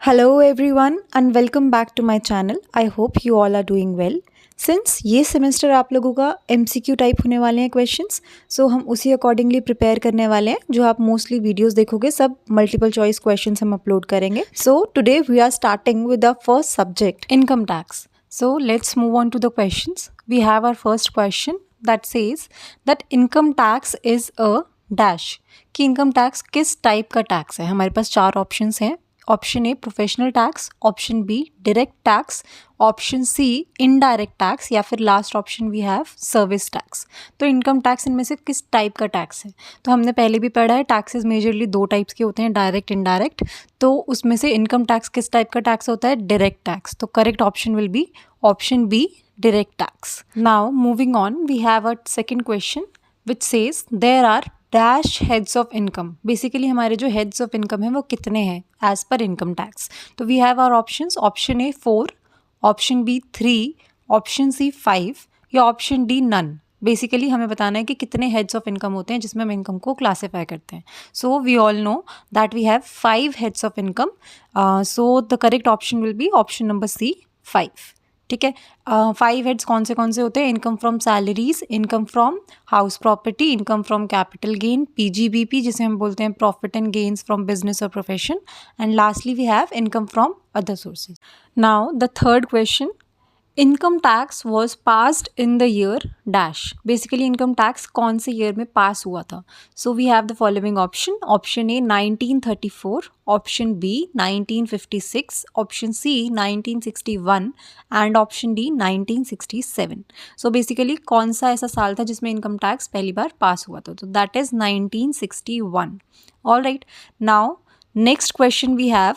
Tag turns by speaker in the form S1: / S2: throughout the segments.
S1: Hello everyone and welcome back to my channel. I hope you all are doing well. Since ये semester आप लोगों का MCQ type होने वाले हैं क्वेश्चंस, सो हम उसी अकॉर्डिंगली प्रिपेयर करने वाले हैं. जो आप मोस्टली वीडियोस देखोगे सब मल्टीपल चॉइस क्वेश्चंस हम अपलोड करेंगे. So today we are starting with the first subject income tax. So let's move on to the questions. We have our first question that says that income tax is a dash. कि income tax किस type का tax है. हमारे पास चार options हैं. Option A professional tax, option B direct tax, option C indirect tax या फिर last option we have service tax. तो इनकम टैक्स इनमें से किस टाइप का टैक्स है. तो हमने पहले भी पढ़ा है टैक्सेस मेजरली दो टाइप्स के होते हैं, डायरेक्ट इनडायरेक्ट. तो उसमें से इनकम टैक्स किस टाइप का टैक्स होता है, डायरेक्ट टैक्स. तो correct option will be option B direct tax. Now moving on, we have a second question which says there are dash heads of income. Basically हमारे जो heads of income है वो कितने हैं as per income tax. तो we have our options. Option A 4, option B 3, option C 5 या option D none. Basically हमें बताना है कि कितने हेड्स ऑफ इनकम होते हैं जिसमें हम इनकम को क्लासीफाई करते हैं. So we all know that we have 5 heads of income. So the correct option will be option number C 5. ठीक है. 5 हेड्स कौन से होते हैं. Income from salaries, income from house property, income from capital gain, PGBP जिसे हम बोलते हैं profit and gains from business और profession, and lastly we have income from other sources. Now the third question, income tax was passed in the year dash. Basically income tax कौन से year में pass हुआ था. So we have the following option. Option A 1934, option B 1956, option C 1961 and option D 1967. So basically कौन सा ऐसा साल था जिसमें इनकम टैक्स पहली बार पास हुआ था. तो that is 1961. All right. Now next question we have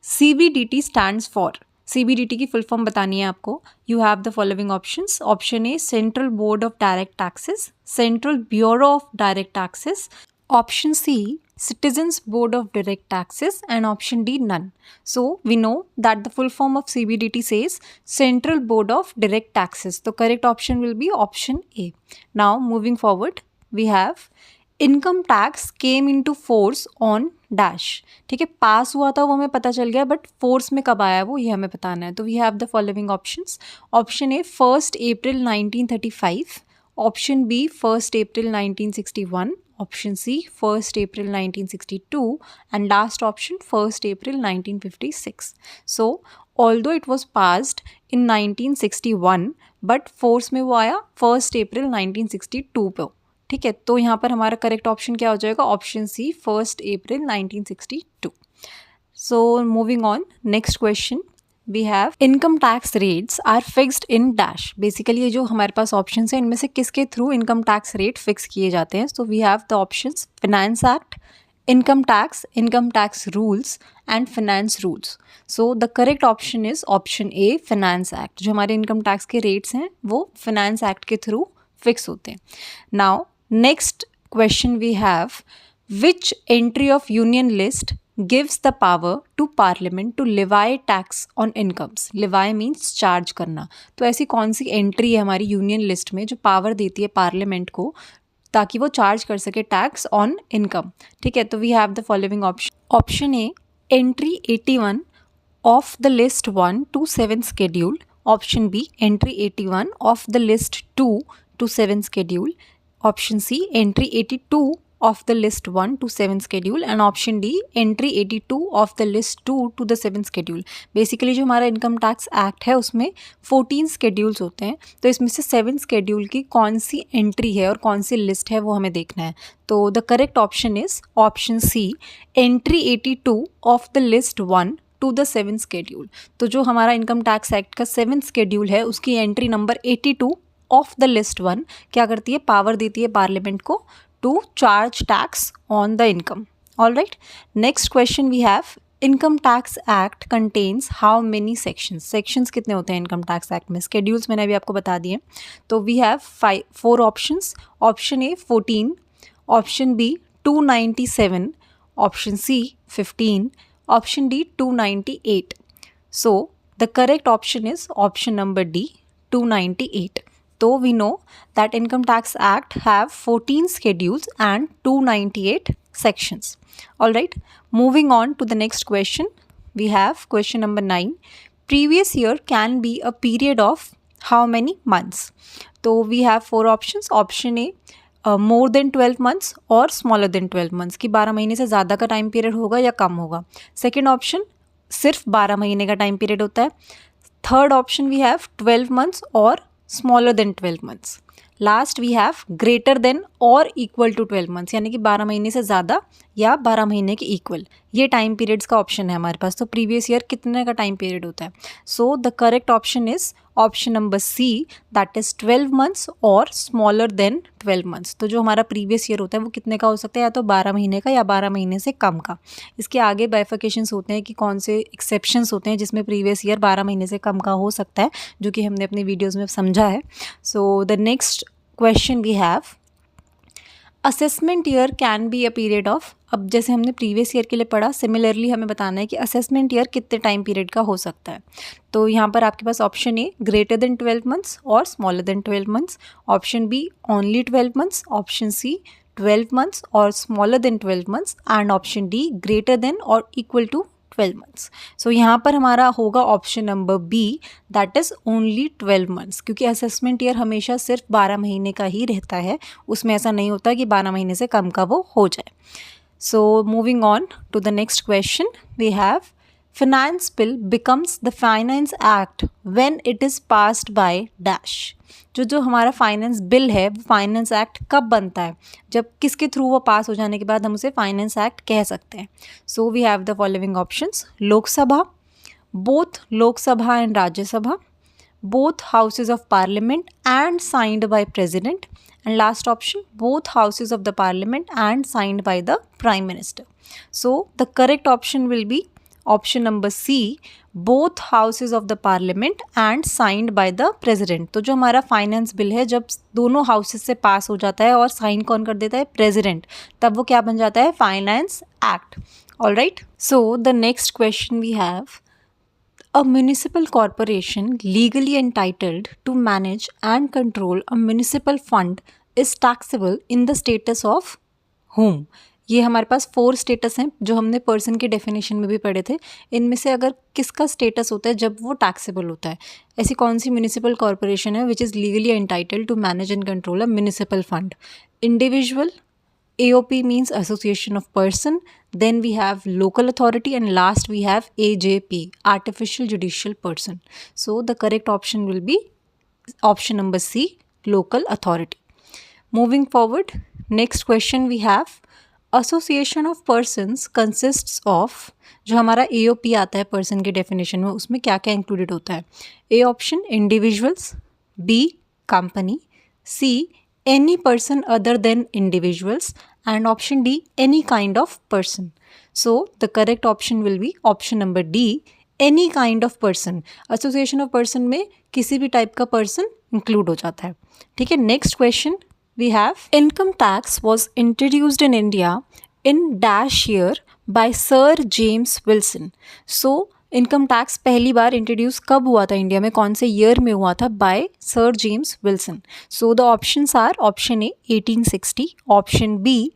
S1: CBDT stands for. CBDT की फुल फॉर्म बतानी है आपको. You have the following options. Option A central board of direct taxes, central bureau of direct taxes, option C Citizens Board of Direct Taxes, and option D none. So we know that the full form of CBDT says Central Board of Direct Taxes. The correct option will be option A. Now moving forward, we have income tax came into force on dash. ठीक है, पास हुआ था वो हमें पता चल गया, but force में कब आया वो ये हमें बताना है. तो we have the following options. Option A 1 April 1935, option B 1 April 1961, option C 1 April 1962 and last option 1 April 1956. So although it was passed in 1961 but force में वो आया 1 अप्रैल 1962 पे. ठीक है, तो यहाँ पर हमारा करेक्ट ऑप्शन क्या हो जाएगा, option C 1 April 1962. So moving on, next question we have income tax rates are fixed in dash. Basically ये जो हमारे पास ऑप्शन है इनमें से किसके through income tax rate fix किए जाते हैं. So we have the options finance act, income tax rules and finance rules. So the correct option is option A finance act. जो हमारे इनकम टैक्स के रेट्स हैं वो फाइनेंस एक्ट के through fix होते हैं. Now next question we have, which entry of union list gives the power to parliament to levy tax on incomes. levy means charge करना. तो ऐसी कौन सी एंट्री है हमारी यूनियन लिस्ट में जो पावर देती है पार्लियामेंट को ताकि वो चार्ज कर सके टैक्स ऑन इनकम. ठीक है, तो we have the following option. Option A entry 81 of the list 1 to 7 schedule, option B entry 81 of the list 2 to 7 schedule, option C entry 82 of the list 1 to 7 schedule and option D entry 82 of the list 2 to the 7 schedule. Basically जो हमारा income tax act है उसमें 14 schedules होते हैं. तो इसमें से 7 schedule की कौन सी एंट्री है और कौन सी लिस्ट है वो हमें देखना है. तो the correct option is option C entry 82 of the list 1 to the 7 schedule. तो जो हमारा इनकम टैक्स एक्ट का 7 schedule है उसकी entry number 82 of the list 1 क्या करती है, पावर देती है पार्लियामेंट को to charge tax on the income. All right. Next question we have, income tax act contains how many sections. Sections कितने होते हैं इनकम टैक्स एक्ट में. स्केड्यूल्स मैंने अभी आपको बता दिए. तो we have 4 options. Option A 14, option B 297, option C 15, option D 298. So the correct option is option number D 298. So we know that Income Tax Act have 14 schedules and 298 sections. All right, moving on to the next question. we have question number 9. Previous year can be a period of how many months? तो we have 4 options. Option A, more than 12 months और smaller than 12 months, कि 12 महीने से ज़्यादा का time period होगा या कम होगा. सेकेंड ऑप्शन सिर्फ 12 महीने का टाइम पीरियड होता है. Third option we have 12 months और smaller than 12 months. Last we have greater than और इक्वल टू 12 मंथ्स, यानी कि 12 महीने से ज़्यादा या 12 महीने के इक्वल. ये टाइम पीरियड्स का ऑप्शन है हमारे पास. तो प्रीवियस ईयर कितने का टाइम पीरियड होता है? So the correct option is option number C, that is 12 months और स्मॉलर देन 12 मंथ्स. तो जो हमारा प्रीवियस ईयर होता है वो कितने का हो सकता है? या तो 12 महीने का या 12 महीने से कम का. इसके आगे बाइफिकेशंस होते हैं कि कौन से एक्सेप्शंस होते हैं जिसमें प्रीवियस ईयर 12 महीने से कम का हो सकता है, जो कि हमने अपनी वीडियोज़ में समझा है. So the next question we have, assessment year can be a period of. अब जैसे हमने प्रीवियस ईयर के लिए पढ़ा, सिमिलरली हमें बताना है कि असेसमेंट ईयर कितने टाइम पीरियड का हो सकता है. तो यहाँ पर आपके पास option A greater than 12 months और smaller than 12 months, option B only 12 months, option C 12 months और smaller than 12 months, and option D greater than और इक्वल टू 12 मंथ्स. सो यहाँ पर हमारा होगा option number B, that is only 12 months, क्योंकि assessment year हमेशा सिर्फ 12 महीने का ही रहता है. उसमें ऐसा नहीं होता कि 12 महीने से कम का वो हो जाए. So moving on to the next question we have, finance bill becomes the finance act when it is passed by dash. जो हमारा फाइनेंस बिल है वो फाइनेंस एक्ट कब बनता है? जब किसके थ्रू वो पास हो जाने के बाद हम उसे फाइनेंस एक्ट कह सकते हैं. So we have the following options, Lok Sabha, both Lok Sabha and Rajya Sabha, both houses of parliament and signed by president, and last option, both houses of the parliament and signed by the prime minister. So the correct option will be option number C, both houses of the parliament and signed by the president. तो जो हमारा finance bill है जब दोनों houses से पास हो जाता है और साइन कौन कर देता है? प्रेसिडेंट. तब वो क्या बन जाता है? Finance act. All right. So the next question we have, a municipal corporation legally entitled to manage and control a municipal fund is taxable in the status of whom? ये हमारे पास 4 स्टेटस हैं जो हमने पर्सन की definition में भी पढ़े थे. इनमें से अगर किसका स्टेटस होता है जब वो टैक्सेबल होता है? ऐसी कौन सी म्यूनिसिपल कॉरपोरेशन है which is legally entitled to manage and control a municipal fund? Individual, AOP means association of person, then we have local authority, and last we have AJP, artificial judicial person. So the correct option will be option number C, local authority. Moving forward, next question we have, association of persons consists of. जो हमारा AOP आता है person के definition में, उसमें क्या क्या included होता है? A option individuals, B company, C any person other than individuals, and option D any kind of person. So the correct option will be option number D, any kind of person. Association of person में किसी भी type का person include हो जाता है. ठीक है. Next question we have, income tax was introduced in India in dash year by Sir James Wilson. So income tax पहली बार इंट्रोड्यूस कब हुआ था इंडिया में, कौन से ईयर में हुआ था? By sir James Wilson. So the options are option A 1860, option B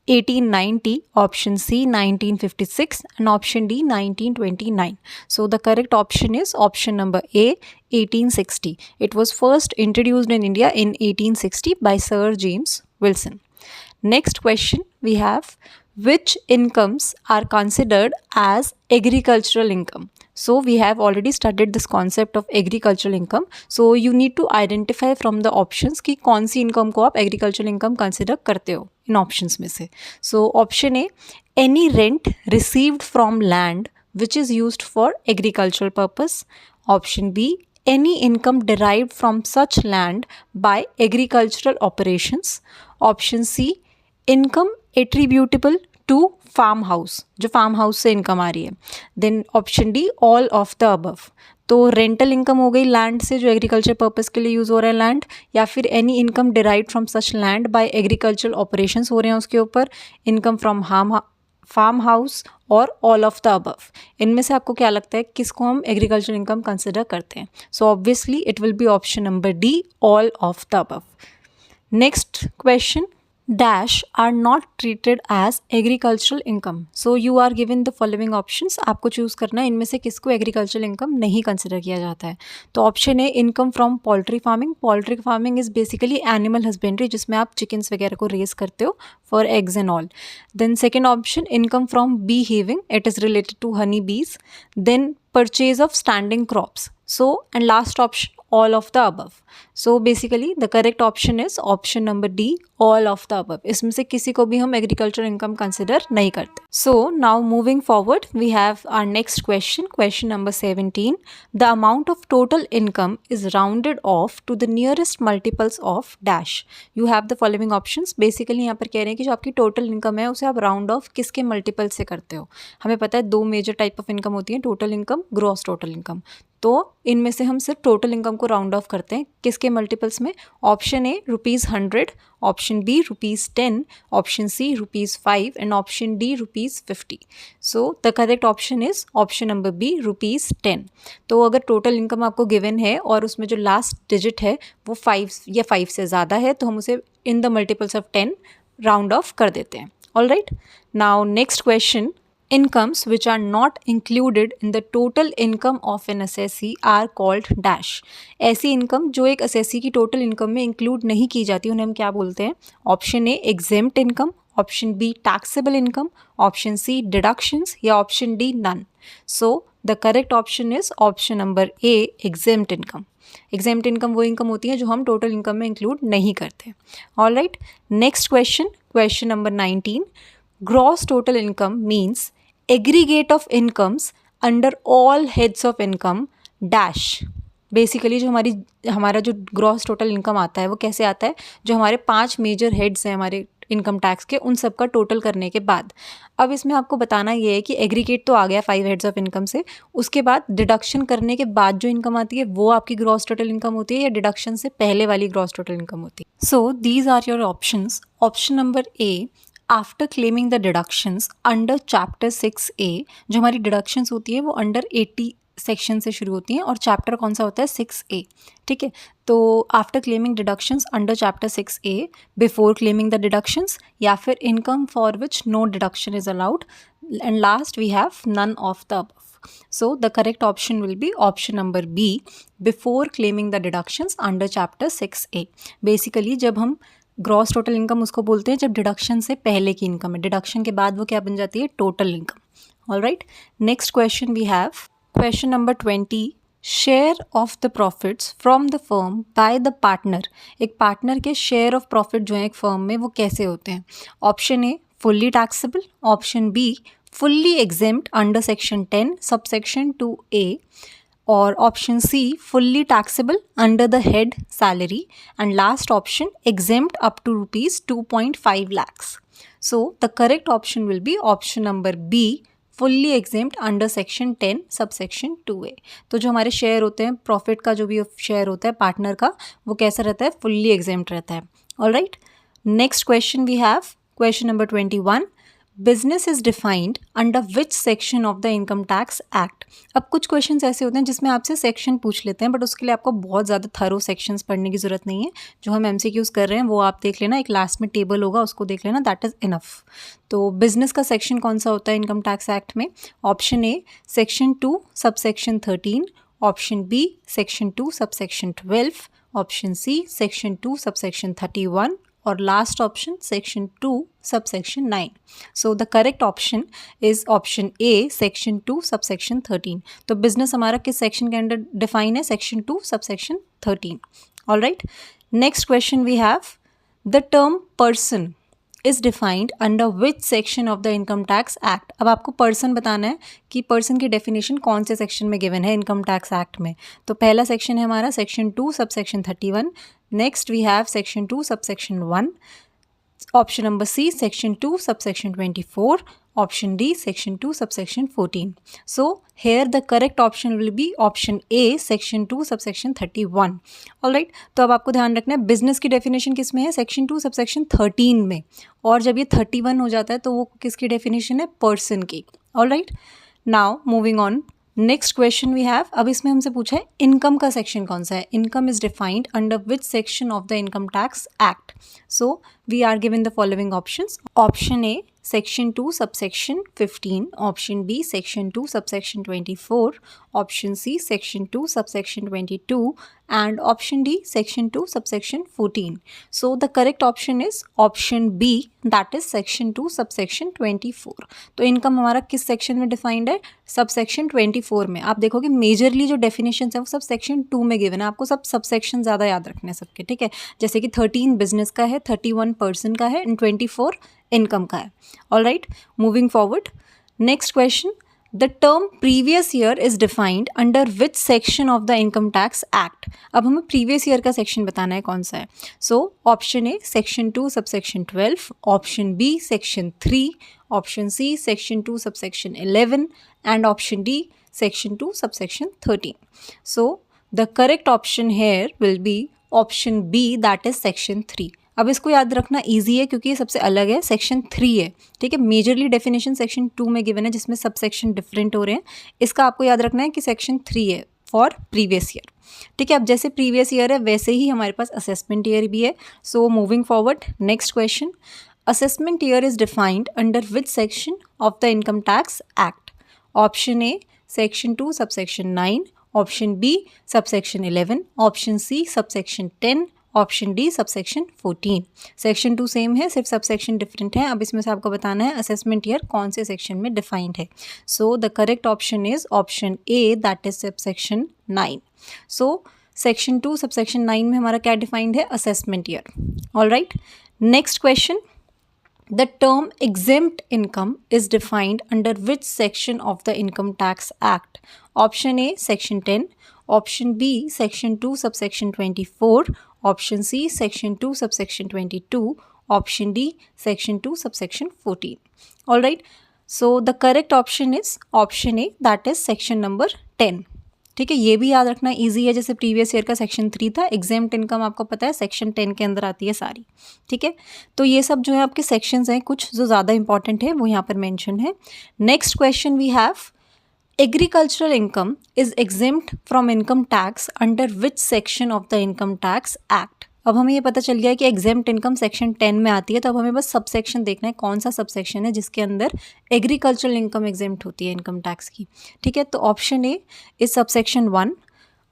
S1: 1890, option C 1956 and option D 1929. So the correct option is option number A 1860. It was first introduced in India in 1860 by sir James Wilson. Next question we have, which incomes are considered as agricultural income? So we have already studied this concept of agricultural income. So you need to identify from the options कि कौन सी income को आप agricultural income consider करते हो इन options में से. So option A, any rent received from land which is used for agricultural purpose. Option B, any income derived from such land by agricultural operations. Option C, income attributable to farm house, जो farm house से income आ रही है. Then option D all of the above. तो rental income हो गई land से जो एग्रीकल्चर पर्पस के लिए यूज़ हो रहा है लैंड, या फिर any income derived from such land by agricultural operations हो रहे हैं उसके ऊपर, इनकम फ्रॉम फार्म हाउस और ऑल ऑफ द अबव. इनमें से आपको क्या लगता है किसको हम एग्रीकल्चर इनकम कंसिडर करते हैं? So obviously it will be option number D all of the above. Next question dash are not treated as agricultural income. So you are given the following options, आपको choose करना है इनमें से किसको agricultural income नहीं consider किया जाता है। तो option A income from poultry farming. Poultry farming is basically animal husbandry, जिसमें आप चिकन्स वगैरह को रेज करते हो for eggs and all. Then second option income from bee hiving, it is related to honey bees. Then purchase of standing crops. So, and last option, all of the above. So basically the correct option is option number D, all of the above. इसमें से किसी को भी हम agricultural income consider नहीं करते. So now moving forward, we have our next question, question number 17. The amount of total income is rounded off to the nearest multiples of dash. You have the following options. Basically यहाँ पर कह रहे हैं कि जो आपकी total income है उसे आप round off किसके multiple से करते हो। हमें पता है दो major type of income होती है, total income, gross total income। तो इनमें से हम सिर्फ टोटल इनकम को राउंड ऑफ करते हैं किसके मल्टीपल्स में। Option A ₹100, option B ₹10, option C ₹5 and option D ₹50। So the correct option is option number B ₹10। तो अगर टोटल इनकम आपको गिवन है और उसमें जो लास्ट डिजिट है वो 5 या 5 से ज़्यादा है तो हम उसे in the multiples of 10 round of कर देते हैं। All right, now next question, incomes which are not included in the total income of an assessee are called dash। ऐसी इनकम जो एक assessee की टोटल इनकम में इंक्लूड नहीं की जाती उन्हें हम क्या बोलते हैं। Option A exempt income, option B taxable income, option C deductions या option D none. So the correct option is option number A exempt income. Exempt income वो इनकम होती है जो हम टोटल इनकम में इंक्लूड नहीं करते। All right, next question, question number 19। Gross total income means aggregate of incomes under all heads of income dash. Basically जो हमारा जो ग्रॉस टोटल इनकम आता है वो कैसे आता है, जो हमारे 5 मेजर हेड्स हैं हमारे इनकम टैक्स के उन सब का टोटल करने के बाद। अब इसमें आपको बताना ये है कि एग्रीगेट तो आ गया 5 हेड्स ऑफ इनकम से, उसके बाद डिडक्शन करने के बाद जो इनकम आती है वो आपकी ग्रॉस टोटल इनकम होती है या डिडक्शन से पहले वाली ग्रॉस टोटल इनकम होती है। So these are your options. Option number A, after claiming the deductions under chapter 6A। जो हमारी डिडक्शंस होती है वो अंडर 80 सेक्शन से शुरू होती हैं और चैप्टर कौन सा होता है 6A। ठीक है, तो after claiming deductions under chapter 6A, before claiming the deductions, या फिर income for which no deduction is allowed, and last we have none of the above. So the correct option will be option number B, before claiming the deductions under chapter 6A। Basically जब हम gross total income उसको बोलते हैं जब deduction से पहले की income है, डिडक्शन के बाद वो क्या बन जाती है, total income. All right, next question we have question number 20। Share of the profits from the firm by the partner. एक पार्टनर के शेयर ऑफ प्रॉफिट जो है एक फर्म में वो कैसे होते हैं। Option A fully taxable, option B fully exempt under section 10 subsection 2A, और option C fully taxable under the head salary, and last option exempt up to ₹2.5 lakhs। So the correct option will be option number B, fully exempt under section 10 subsection 2A। तो जो हमारे share होते हैं, profit का जो भी share होता है पार्टनर का, वो कैसा रहता है, फुल्ली एग्जेम्प्ट रहता है। All right, next question we have question number 21। Business is defined under which section of the income tax act. अब कुछ क्वेश्चंस ऐसे होते हैं जिसमें आपसे सेक्शन पूछ लेते हैं, बट उसके लिए आपको बहुत ज़्यादा थरो सेक्शंस पढ़ने की ज़रूरत नहीं है। जो हम MCQs कर रहे हैं वो आप देख लेना, एक लास्ट में टेबल होगा उसको देख लेना, दैट इज़ इनफ। तो बिजनेस का सेक्शन कौन सा होता है इनकम टैक्स एक्ट में। Option A section 2 subsection 13, option B section 2 subsection 12, option C section 2 subsection 31, और last option section 2 subsection 9। So the correct option is option A section 2 subsection 13। तो business हमारा किस सेक्शन के अंडर डिफाइन है, section 2 subsection 13। All right, next question we have the term person is defined under which section of the income tax act. अब आपको person बताना है कि पर्सन की डेफिनेशन कौन से सेक्शन में गिवन है इनकम टैक्स एक्ट में। तो पहला सेक्शन है हमारा section 2 subsection 31, next we have section 2 subsection 1, option number C section 2 subsection 24, option D section 2 subsection 14। So here the correct option will be option A section 2 subsection 31। All right, तो अब आपको ध्यान रखना है बिजनेस की definition किस में है, सेक्शन 2 सबसेक्शन 13 में, और जब ये 31 हो जाता है तो वो किसकी डेफिनेशन है, पर्सन की। All right, now moving on, next question we have. अब इसमें हमसे पूछा है इनकम का सेक्शन कौन सा है, income is defined under which section of the income tax act. So we are given the following options. Option A section 2 subsection 15, option B section 2 subsection 24, option C section 2 subsection 22 and option D section 2 subsection 14. So the correct option is option B, that is section 2 subsection 24. तो income हमारा किस section में defined है? Subsection 24 में. आप देखोगे majorly जो definition है वो सब सेक्शन 2 में गिवन है. आपको सब सबसेक्शन ज़्यादा याद रखने हैं सबके, ठीक है. जैसे कि 13 बिजनेस का है, 31 पर्सन का है एंड 24 इनकम का है. All right, moving forward. Next question. The term previous year is defined under which section of the Income Tax Act? अब हमें previous year का section बताना है कौन सा है. So option A section 2 subsection 12, option B section 3, option C section 2 subsection 11 and option D section 2 subsection 13. So the correct option here will be option B, that is section 3. अब इसको याद रखना इजी है क्योंकि ये सबसे अलग है, सेक्शन 3 है, ठीक है. मेजरली डेफिनेशन सेक्शन 2 में गिवन है जिसमें सब सेक्शन डिफरेंट हो रहे हैं. इसका आपको याद रखना है कि सेक्शन 3 है फॉर प्रीवियस ईयर, ठीक है. अब जैसे प्रीवियस ईयर है वैसे ही हमारे पास असेसमेंट ईयर भी है. So moving forward, next question. Assessment year is defined under which section of the income tax act? Option A section 2 subsection 9, option B subsection 11, option C subsection 10, option D subsection 14. Section 2 same है, सिर्फ subsection different है. अब इसमें से आपको बताना है assessment year कौन से सेक्शन में डिफाइंड है. So the correct option is option A, that is subsection 9. So section 2 subsection 9 में हमारा क्या डिफाइंड है? Assessment year. All right, next question. The term exempt income is defined under which section of the Income Tax Act? Option A section 10, option B section 2 subsection 24, option C section 2 subsection 22, option D section 2 subsection 14. All right, so the correct option is option A, that is section number 10. ठीक है, ये भी याद रखना easy है. जैसे previous year का section 3 था, एग्जेम्प्ट इनकम आपको पता है सेक्शन 10 के अंदर आती है सारी, ठीक है. तो ये सब जो है आपके सेक्शंस हैं, कुछ जो ज़्यादा इंपॉर्टेंट है वो यहाँ पर मेंशन है. Next question we have, agricultural income is exempt from income tax under which section of the income tax act? अब हमें ये पता चल गया है कि एग्जेम्प्ट इनकम सेक्शन 10 में आती है. तो अब हमें बस सबसेक्शन देखना है कौन सा सबसेक्शन है जिसके अंदर एग्रीकल्चरल इनकम एग्जेम्प्ट होती है इनकम टैक्स की, ठीक है. तो option A is subsection 1,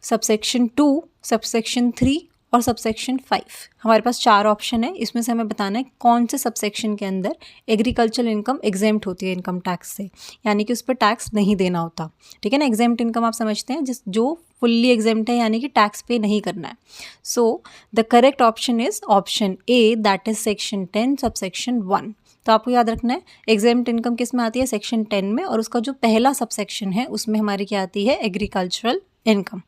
S1: subsection 2, subsection 3 और सबसेक्शन 5. हमारे पास 4 ऑप्शन है. इसमें से हमें बताना है कौन से सबसेक्शन के अंदर एग्रीकल्चरल इनकम एग्जेम्प्ट होती है इनकम टैक्स से, यानी कि उस पर टैक्स नहीं देना होता, ठीक है ना. एग्जेम्प्ट इनकम आप समझते हैं जो फुल्ली एग्जेम्प्ट है, यानी कि टैक्स पे नहीं करना है. So the correct option is option A, that is section 10 subsection 1. तो आपको याद रखना है एग्जेम्प्ट इनकम किस में आती है? सेक्शन 10 में, और उसका जो पहला सबसेक्शन है उसमें हमारी क्या आती है? Agricultural income.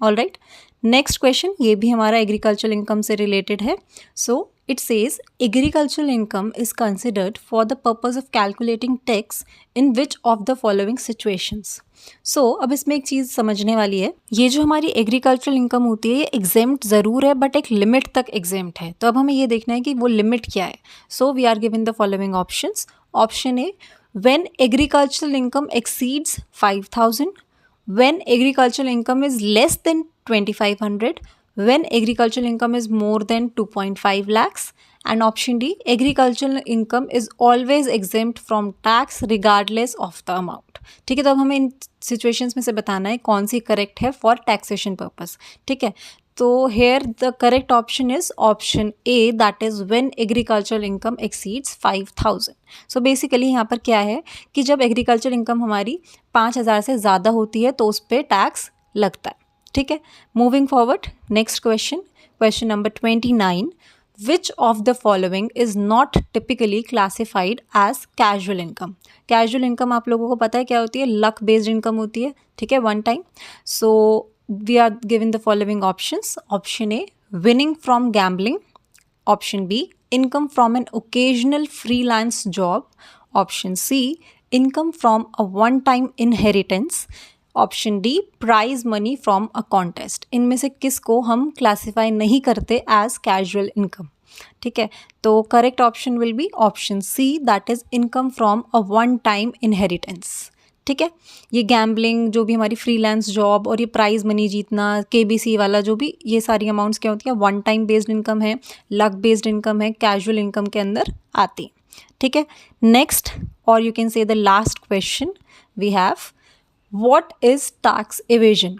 S1: All right, next question, ये भी हमारा एग्रीकल्चरल इनकम से रिलेटेड है. So it says agricultural income is considered for the purpose of calculating tax in which of the following situations? So अब इसमें एक चीज़ समझने वाली है, ये जो हमारी एग्रीकल्चरल इनकम होती है ये एग्जेम्प्ट ज़रूर है बट एक लिमिट तक एग्जेम्प्ट है. तो अब हमें ये देखना है कि वो लिमिट क्या है. So we are given the following options. Option A, when agricultural income exceeds 5,000, when agricultural income is less than 2,500, when agricultural income is more than 2.5 lakhs, and option D, agricultural income is always exempt from tax regardless of the amount. ठीक है, तो अब हमें इन situations में से बताना है कौन सी करेक्ट है फॉर टैक्सेशन पर्पस, ठीक है. तो here the correct option is option A, that is when agricultural income exceeds 5,000. So basically यहाँ पर क्या है कि जब एग्रीकल्चर इनकम हमारी 5,000 से ज़्यादा होती है तो उस पर टैक्स लगता है, ठीक है. Moving forward, next question, question number 29. Which of the following is not typically classified as casual income? Casual income आप लोगों को पता है क्या होती है? लक बेस्ड इनकम होती है, ठीक है, one time. So we are given the following options. Option A, winning from gambling. Option B, income from an occasional freelance job. Option C, income from a one-time inheritance. Option D, prize money from a contest. इनमें से किसको हम classify नहीं करते as casual income, ठीक है. तो correct option will be option C, that is income from a one time inheritance, ठीक है। ये गैम्बलिंग, जो भी हमारी फ्रीलांस जॉब और ये प्राइज़ मनी जीतना, केबीसी वाला जो भी, ये सारी अमाउंट्स क्या होती है, वन टाइम बेस्ड इनकम है, लक बेस्ड इनकम है, कैजुअल इनकम के अंदर आती है। ठीक है। नेक्स्ट, और you can say the last question we have, what is tax evasion.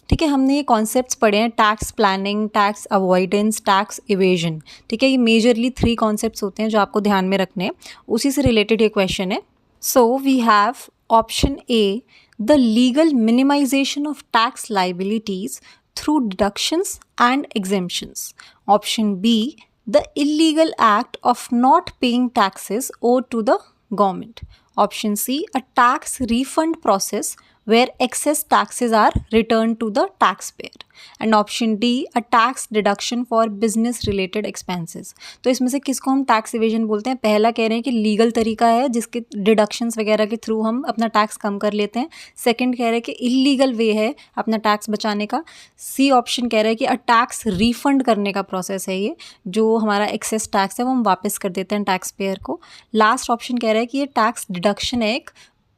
S1: ठीक है, हमने ये कॉन्सेप्ट्स पढ़े हैं, tax planning, tax avoidance, tax evasion. ठीक है, ये मेजरली 3 कॉन्सेप्ट्स होते हैं जो आपको ध्यान में रखने हैं, उसी से रिलेटेड ये क्वेश्चन है। So we have option A, the legal minimization of tax liabilities through deductions and exemptions. Option B, the illegal act of not paying taxes owed to the government. Option C, a tax refund process where excess taxes are returned to the taxpayer. And option D, a tax deduction for business related expenses. तो इसमें से किसको हम tax evasion बोलते हैं? पहला कह रहे हैं कि लीगल तरीका है जिसके डिडक्शंस वगैरह के थ्रू हम अपना टैक्स कम कर लेते हैं। सेकंड कह रहे हैं कि इलीगल वे है अपना टैक्स बचाने का। सी ऑप्शन कह रहा है कि अ टैक्स रिफंड करने का प्रोसेस है ये, जो हमारा एक्सेस टैक्स है वो हम वापस कर देते हैं टैक्स पेयर को। लास्ट ऑप्शन कह रहा है कि ये टैक्स डिडक्शन है एक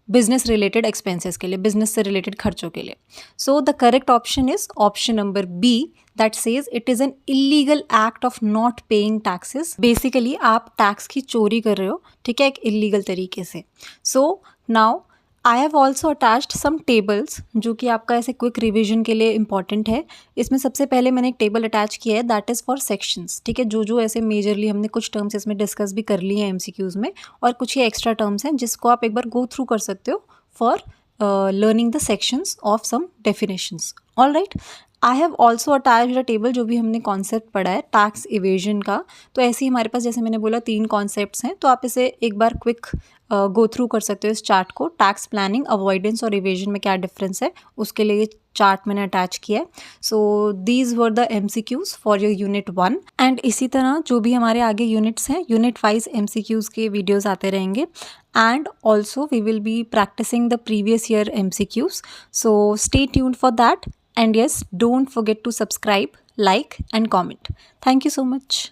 S1: बिजनेस रिलेटेड एक्सपेंसेस के लिए, बिजनेस से रिलेटेड खर्चों के लिए। So the correct option is option number B, that says it is an illegal act of not paying taxes. Basically आप टैक्स की चोरी कर रहे हो, ठीक है, एक इलीगल तरीके से। So now I have also attached some tables जो कि आपका ऐसे क्विक रिविजन के लिए इंपॉर्टेंट है। इसमें सबसे पहले मैंने एक टेबल अटैच किया है, दैट इज़ फॉर सेक्शंस। ठीक है, जो जो ऐसे मेजरली हमने कुछ टर्म्स इसमें डिस्कस भी कर लिए हैं एमसीक्यूज़ में, और कुछ ये एक्स्ट्रा टर्म्स हैं जिसको आप एक बार गो थ्रू कर सकते हो for learning the sections of some definitions. All right, I have also attached a table जो भी हमने कॉन्सेप्ट पढ़ा है टैक्स इवेजन का। तो ऐसे ही हमारे पास, जैसे मैंने बोला, 3 कॉन्सेप्ट्स हैं, तो आप इसे एक बार क्विक गो थ्रू कर सकते हो इस चार्ट को। टैक्स प्लानिंग, अवॉइडेंस और इवेजन में क्या डिफरेंस है, उसके लिए चार्ट मैंने अटैच किया है। So these were the MCQs for your unit 1। And इसी तरह जो भी हमारे आगे यूनिट्स हैं, यूनिट वाइज MCQs के वीडियोज़ आते रहेंगे। And also we will be practicing the previous year MCQs, so stay tuned for that. And yes, don't forget to subscribe, like and comment. Thank you so much.